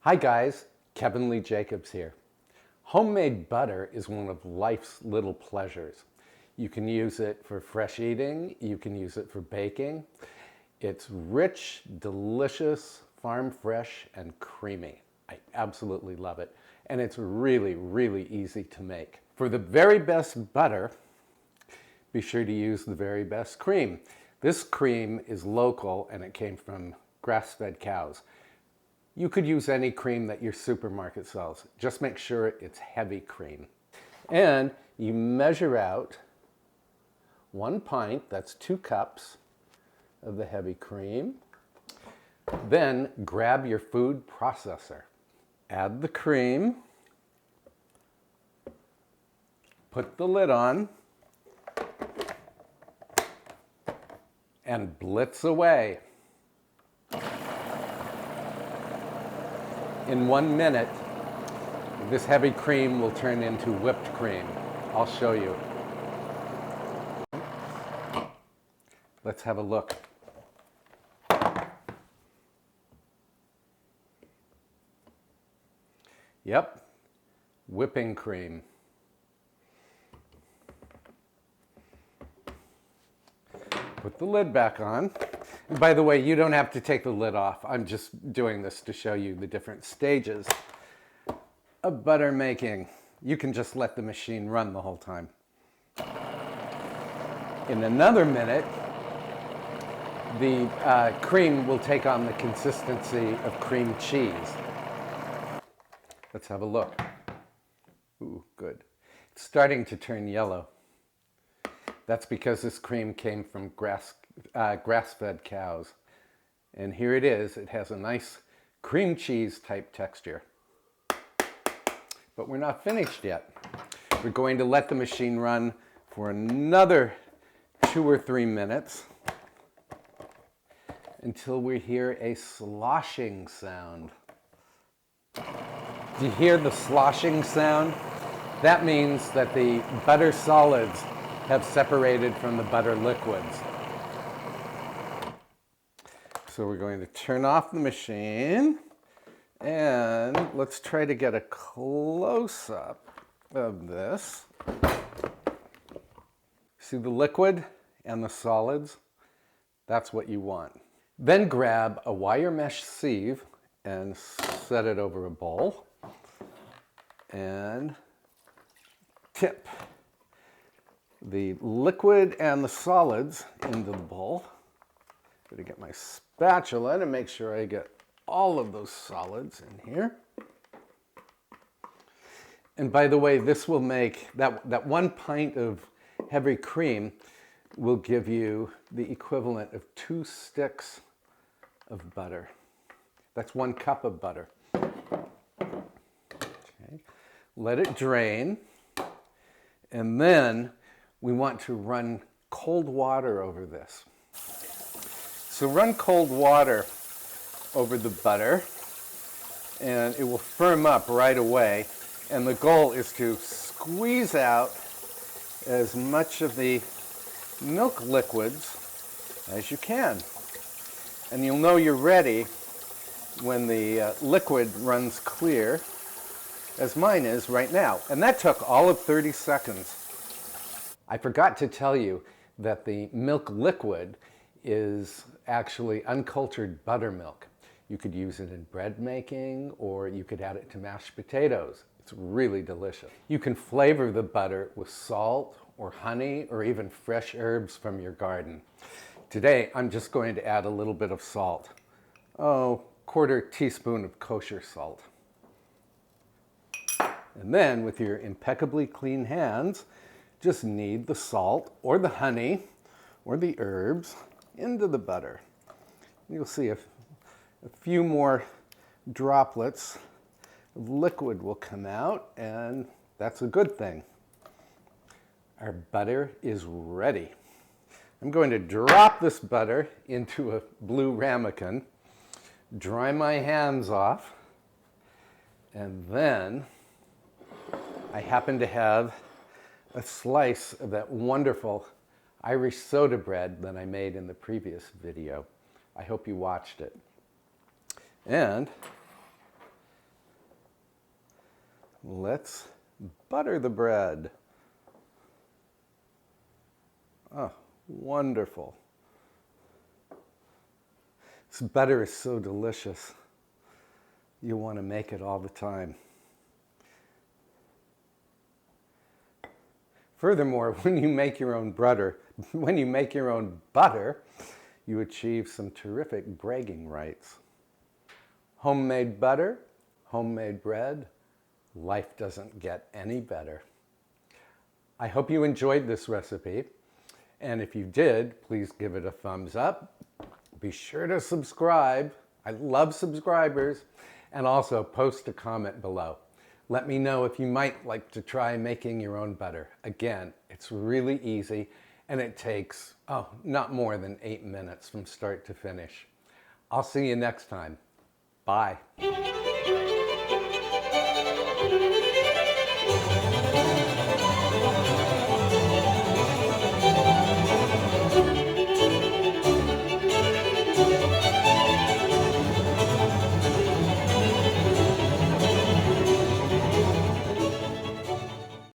Hi guys, Kevin Lee Jacobs here. Homemade butter is one of life's little pleasures. You can use it for fresh eating, you can use it for baking. It's rich, delicious, farm fresh, and creamy. I absolutely love it. And it's really, really easy to make. For the very best butter, be sure to use the very best cream. This cream is local and it came from grass-fed cows. You could use any cream that your supermarket sells. Just make sure it's heavy cream. And you measure out 1 pint, that's 2 cups of the heavy cream. Then grab your food processor. Add the cream. Put the lid on. And blitz away. In 1 minute, this heavy cream will turn into whipped cream. I'll show you. Let's have a look. Yep, whipping cream. Put the lid back on. And by the way, you don't have to take the lid off. I'm just doing this to show you the different stages of butter making. You can just let the machine run the whole time. In another minute, the cream will take on the consistency of cream cheese. Let's have a look. Ooh, good. It's starting to turn yellow. That's because this cream came from grass-fed cows. And here it is. It has a nice cream cheese type texture. But we're not finished yet. We're going to let the machine run for another 2 or 3 minutes until we hear a sloshing sound. Do you hear the sloshing sound? That means that the butter solids have separated from the butter liquids. So we're going to turn off the machine and let's try to get a close-up of this. See the liquid and the solids? That's what you want. Then grab a wire mesh sieve and set it over a bowl and tip the liquid and the solids into the bowl. I'm going to get my spatula to make sure I get all of those solids in here. And by the way, this will make, that 1 pint of heavy cream will give you the equivalent of 2 sticks of butter. That's 1 cup of butter. Okay. Let it drain. And then we want to run cold water over this. So run cold water over the butter and it will firm up right away. And the goal is to squeeze out as much of the milk liquids as you can. And you'll know you're ready when the liquid runs clear, as mine is right now. And that took all of 30 seconds. I forgot to tell you that the milk liquid is actually uncultured buttermilk. You could use it in bread making or you could add it to mashed potatoes. It's really delicious. You can flavor the butter with salt or honey or even fresh herbs from your garden. Today, I'm just going to add a little bit of salt. Oh, 1/4 teaspoon of kosher salt. And then with your impeccably clean hands, just knead the salt or the honey or the herbs into the butter. You'll see a few more droplets of liquid will come out, and that's a good thing. Our butter is ready. I'm going to drop this butter into a blue ramekin, dry my hands off, and then I happen to have a slice of that wonderful Irish soda bread that I made in the previous video. I hope you watched it. And let's butter the bread. Oh, wonderful. This butter is so delicious. You want to make it all the time. Furthermore, when you make your own butter, you achieve some terrific bragging rights. Homemade butter, homemade bread, life doesn't get any better. I hope you enjoyed this recipe, and if you did, please give it a thumbs up. Be sure to subscribe. I love subscribers, and also post a comment below. Let me know if you might like to try making your own butter. Again, it's really easy, and it takes, not more than 8 minutes from start to finish. I'll see you next time. Bye.